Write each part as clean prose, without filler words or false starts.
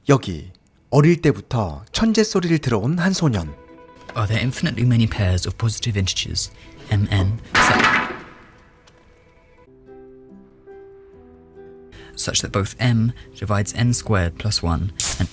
여기 어릴 때부터 천재 소리를 들어온 한 소년. Are there infinitely many pairs of positive integers, mn, such that both m divides n squared plus 1 and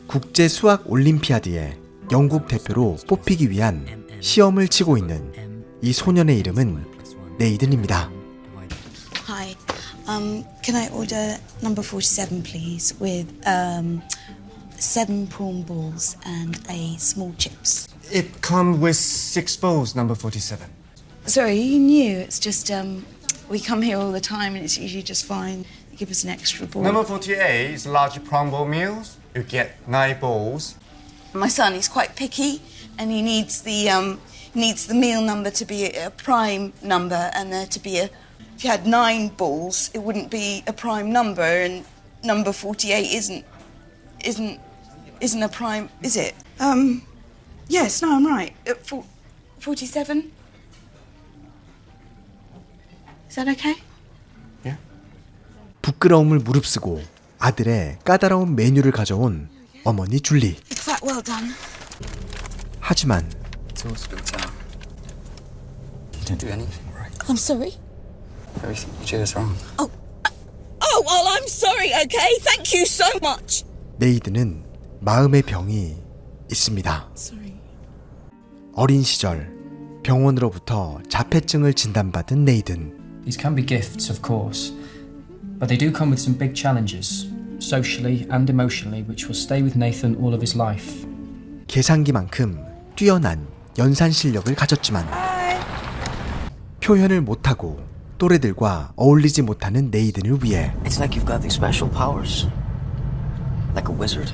국제 수학 올림피아드에 영국 대표로 뽑히기 위한 시험을 치고 있는 이 소년의 이름은 네이든입니다. Hi, can I order number 47 please with 7 prawn balls and a small chips. It comes with 6 bowls, number 47. Sorry, you knew. It's just we come here all the time and it's usually just fine. You give us an extra ball. Number 48 is large prawn bowl meals. You get 9 bowls. My son, he's quite picky and he needs the meal number to be a prime number and there to be a. If you had 9 balls, it wouldn't be a prime number, and number 48 isn't a prime, is it? Yes, no, I'm right. 47? Is that okay? Yeah. 부끄러움을 무릅쓰고 아들의 까다로운 메뉴를 가져온 어머니 줄리. It's quite well done. 하지만 it's all spilt out. You didn't do anything, right? I'm sorry. Everything you did is wrong. Oh, well, I'm sorry, okay? Thank you so much. 네이든은 마음의 병이 있습니다. Sorry. 어린 시절 병원으로부터 자폐증을 진단받은 네이든. These can be gifts, of course, but they do come with some big challenges, socially and emotionally, which will stay with Nathan all of his life. 계산기만큼 뛰어난 연산 실력을 가졌지만 표현을 못하고 또래들과 어울리지 못하는 네이든을 위해 It's like you've got these special powers. Like a wizard.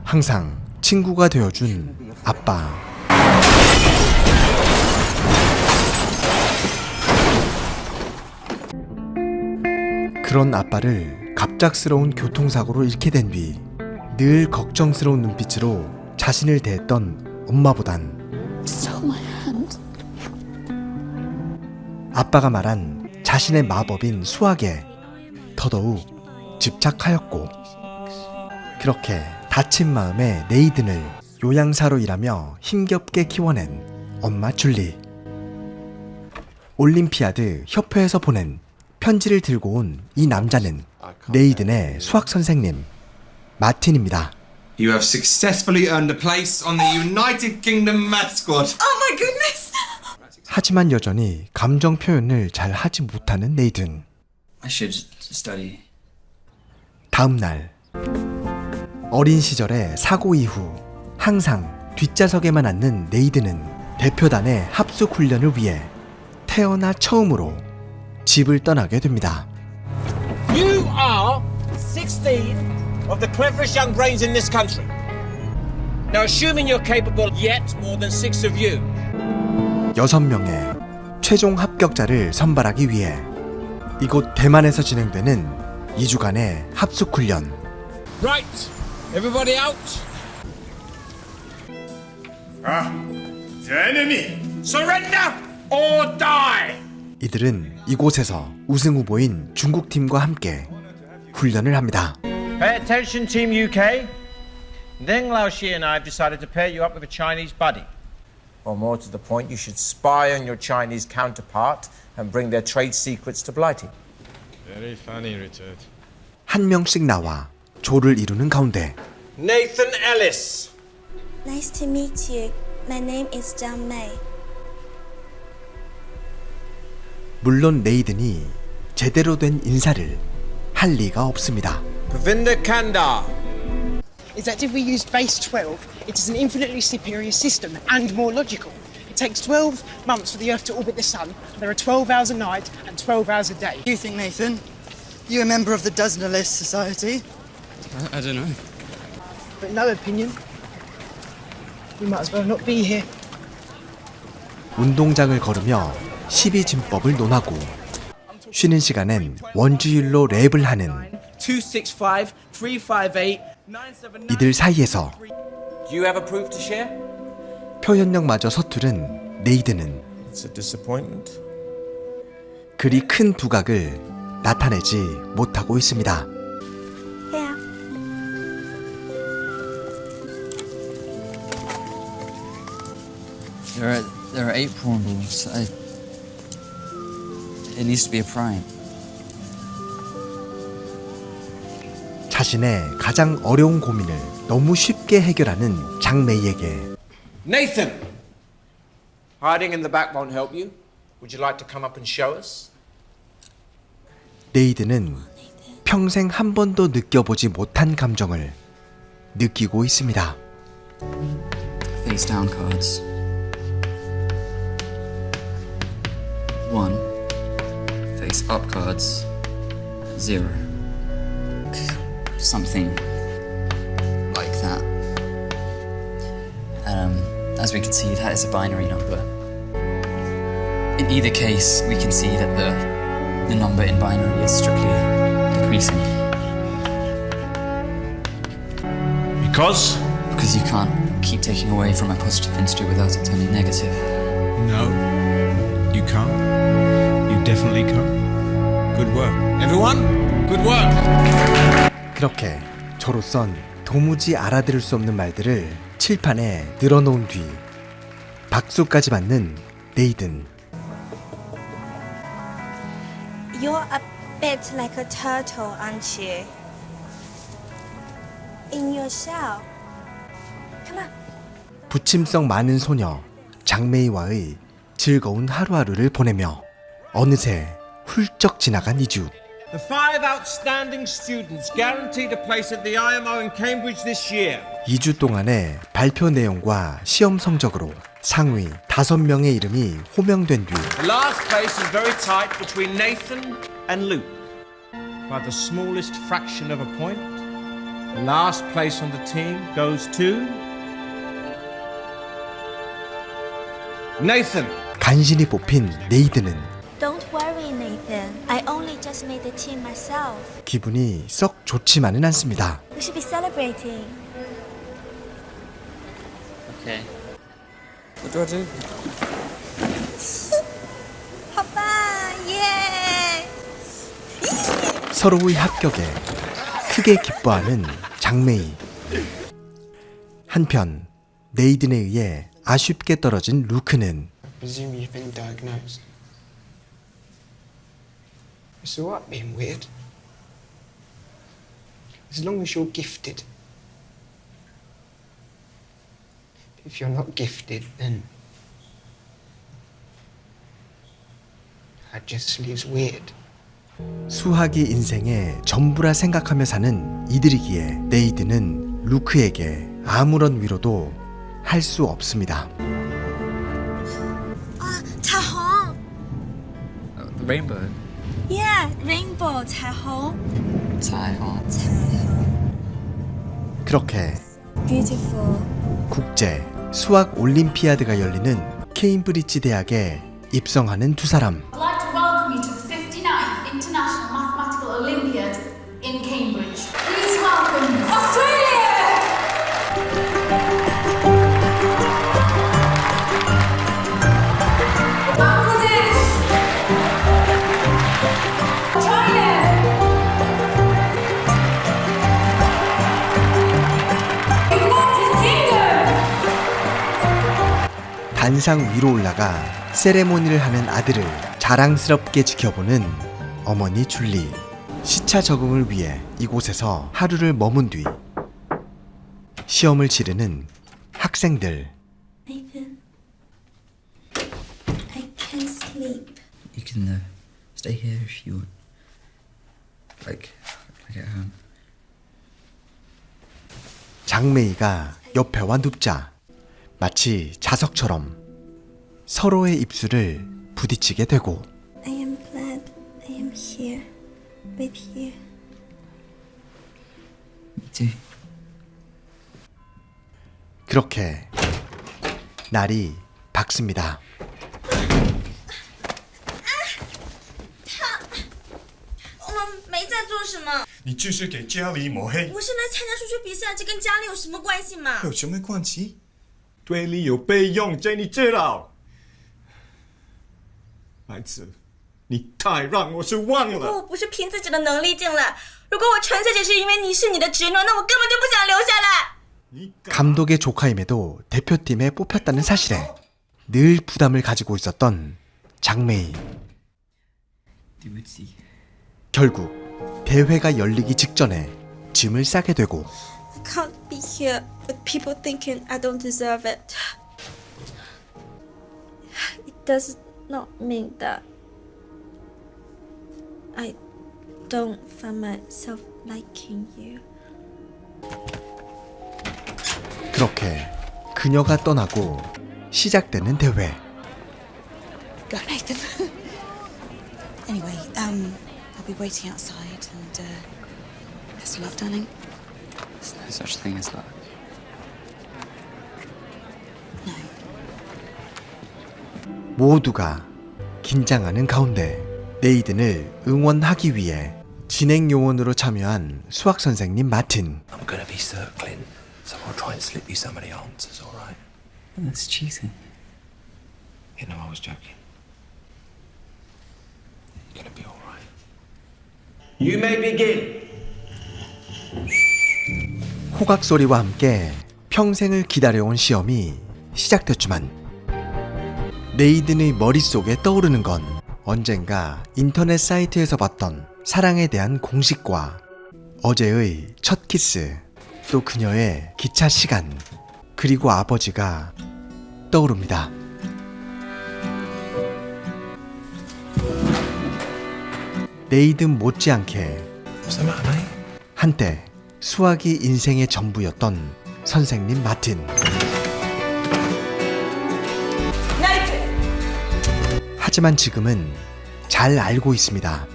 항상 친구가 되어준 아빠. 그런 아빠를 갑작스러운 교통사고로 잃게 된 뒤 늘 걱정스러운 눈빛으로 자신을 대했던 엄마보단 Stole my hand. 아빠가 말한 자신의 마법인 수학에 더더욱 집착하였고, 그렇게 다친 마음의 네이든을 요양사로 일하며 힘겹게 키워낸 엄마 줄리. 올림피아드 협회에서 보낸 편지를 들고 온 이 남자는 네이든의 수학 선생님 마틴입니다. You have successfully earned a place on the United Kingdom Math Squad. Oh my goodness! 하지만 여전히 감정 표현을 잘 하지 못하는 네이든. I should study. 다음 날, 어린 시절의 사고 이후 항상 뒷좌석에만 앉는 네이든은 대표단의 합숙 훈련을 위해 태어나 처음으로 집을 떠나게 됩니다. You are 16 of the cleverest young brains in this country. Now, assuming you're capable yet more than 6 of you. 6명의 최종 합격자를 선발하기 위해 이곳 대만에서 진행되는 2주간의 합숙 훈련. Right, everybody out. The enemy. Surrender or die. 이들은 이곳에서 우승 후보인 중국팀과 함께 훈련을 합니다. Pay attention, Team UK. Deng Laoxi and I have decided to pair you up with a Chinese buddy. Or more to the point, you should spy on your Chinese counterpart and bring their trade secrets to Blighty. Very funny, Richard. 한 명씩 나와 조를 이루는 가운데 Nathan Ellis. Nice to meet you. My name is Zhang Mei. 물론 네이든이 제대로 된 인사를 할 리가 없습니다. Pravinder Kandar. Is that if we use base 12, it is an infinitely superior system and more logical. It takes 12 months for the Earth to orbit the Sun. There are 12 hours a night and 12 hours a day. You think, Nathan? You a member of the Dozen or Less Society? I don't know. But no opinion. You might as well not be here. 운동장을 걸으며 12진법을 논하고 쉬는 시간엔 원주율로 랩을 하는 265 358 979. 이들 사이에서 Do you have a proof to share? 표현력마저 서투른 네이든은 It's a disappointment. 그리 큰 두각을 나타내지 못하고 있습니다. There are 8 prawn balls. It needs to be a prime. 자신의 가장 어려운 고민을 너무 쉽게 해결하는 장메이에게 Nathan! Hiding in the back won't help you. Would you like to come up and show us? 네이드는 평생 한 번도 느껴보지 못한 감정을 느끼고 있습니다. Face down cards. 1. Face up cards. 0. Something like that. As we can see, that is a binary number. In either case, we can see that the number in binary is strictly decreasing. Because? Because you can't keep taking away from a positive integer without it turning negative. No, you can't. You definitely can't. Good work. Everyone, good work. 그렇게 저로선 도무지 알아들을 수 없는 말들을 칠판에 늘어놓은 뒤 박수까지 받는 네이든. You're a bit like a turtle, aren't you? In your shell. Come on. 부침성 많은 소녀 장메이와의 즐거운 하루하루를 보내며 어느새 훌쩍 지나간 2주. The 5 outstanding students guaranteed a place at the IMO in Cambridge this year. 2주 동안의 발표 내용과 시험 성적으로 상위 5명의 이름이 호명된 뒤 The last place is very tight between Nathan and Luke. By the smallest fraction of a point, the last place on the team goes to Nathan. 간신히 뽑힌 네이드는 Don't worry, Nathan. I only just made the team myself. 기분이 썩 좋지만은 않습니다. We should be celebrating. Okay. What do I do? Papa, yeah! 서로의 합격에 크게 기뻐하는 장메이. 한편 네이든에 의해 아쉽게 떨어진 루크는 Presume you've been diagnosed. It's all right being weird. As long as you're gifted. If you're not gifted, then that just leaves weird. 수학이 인생의 전부라 생각하며 사는 이들이기에 네이드는 루크에게 아무런 위로도 할 수 없습니다.彩虹. The rainbow. Yeah, rainbow, 彩虹. 彩虹. 그렇게 Beautiful. 국제 수학 올림피아드가 열리는 케임브리지 대학에 입성하는 두 사람. I'd like to welcome you to the 59th International Mathematical Olympiad in Cambridge. Please welcome Australia! Bangladesh! China! United Kingdom! 단상 위로 올라가 세레모니를 하는 아들을 자랑스럽게 지켜보는 어머니 줄리. 시차 적응을 위해 이곳에서 하루를 머문 뒤 시험을 치르는 학생들. Nathan, I can't sleep. You can stay here if you want. Like at home. 장메이가 옆에와 눕자 마치 자석처럼 서로의 입술을 부딪히게 되고 I am glad I am here with you. Me too. 그렇게 날이 밝습니다. 我们没在做什么。你这是给家里抹黑。我是来参加数学比赛，这跟家里有什么关系嘛？有什么关系？对你有备用，这你知道。孩子，你太让我失望如果我了。不是凭自己的能力进来，如果我纯粹只是因为你是你的侄女，那我根本就不想留下来。 감독의 조카임에도 대표팀에 뽑혔다는 사실에 늘 부담을 가지고 있었던 장메이. 결국 대회가 열리기 직전에 짐을 싸게 되고 I can't be here with people thinking I don't deserve it. It does not mean that I don't find myself liking you. 그렇게 그녀가 떠나고 시작되는 대회. Go, Nathan. Anyway, I'll be waiting outside and best of luck, darling. There's no such thing as luck. 모두가 긴장하는 가운데 네이든을 응원하기 위해 진행 요원으로 참여한 수학 선생님 마틴. I'm gonna be circling, so I'll try and slip you some of the answers, all right? That's cheating. You know, I was joking. You're gonna be all right. You may begin. 호각 소리와 함께 평생을 기다려온 시험이 시작됐지만 네이든의 머릿속에 떠오르는 건 언젠가 인터넷 사이트에서 봤던 사랑에 대한 공식과 어제의 첫 키스, 또 그녀의 기차 시간, 그리고 아버지가 떠오릅니다. 네이든 못지않게 한때 수학이 인생의 전부였던 선생님 마틴. 하지만 지금은 잘 알고 있습니다.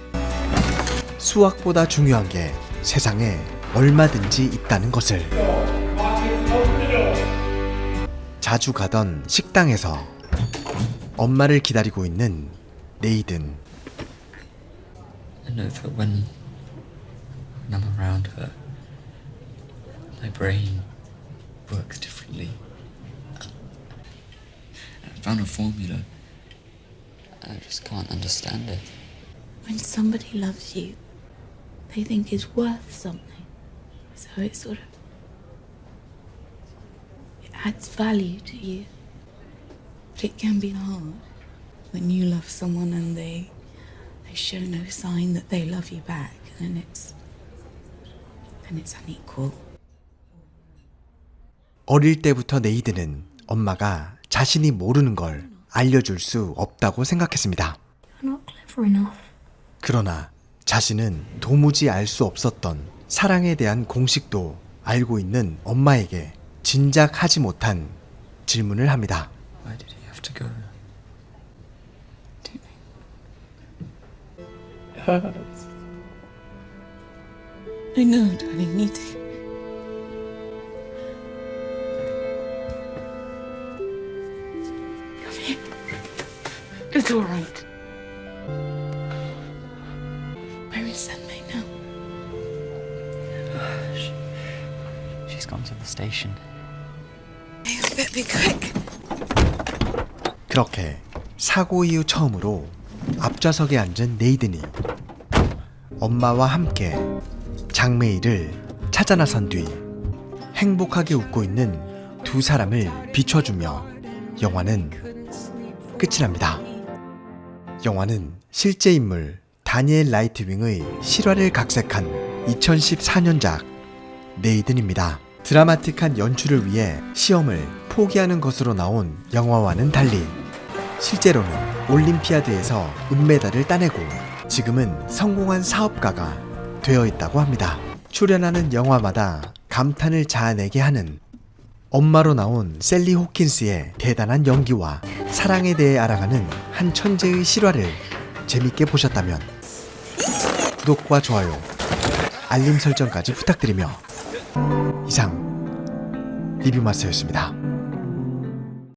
수학보다 중요한 게 세상에 얼마든지 있다는 것을. 자주 가던 식당에서 엄마를 기다리고 있는 네이든. I know that when I'm around her, my brain works differently. I found a formula. I just can't understand it. When somebody loves you, they think it's worth something. So it sort of... it adds value to you. But it can be hard when you love someone and they show no sign that they love you back, and it's unequal. 어릴 때부터 네이든은 엄마가 자신이 모르는 걸 알려줄 수 없다고 생각했습니다. You're not clever enough. 그러나 자신은 도무지 알 수 없었던 사랑에 대한 공식도 알고 있는 엄마에게 진작 하지 못한 질문을 합니다. Why did he have to go? It hurts. I know, darling, me too. Come here. It's all right. Where is Sunmay now? She's gone to the station. You better be quick. 그렇게 사고 이후 처음으로 앞좌석에 앉은 네이든이 엄마와 함께 장메이를 찾아 나선 뒤 행복하게 웃고 있는 두 사람을 비춰주며 영화는 끝이 납니다. 영화는 실제 인물 다니엘 라이트윙의 실화를 각색한 2014년작 네이든입니다. 드라마틱한 연출을 위해 시험을 포기하는 것으로 나온 영화와는 달리 실제로는 올림피아드에서 은메달을 따내고 지금은 성공한 사업가가 되어 있다고 합니다. 출연하는 영화마다 감탄을 자아내게 하는 엄마로 나온 셀리 호킨스의 대단한 연기와 사랑에 대해 알아가는 한 천재의 실화를 재밌게 보셨다면 구독과 좋아요, 알림 설정까지 부탁드리며 이상 리뷰마스터였습니다.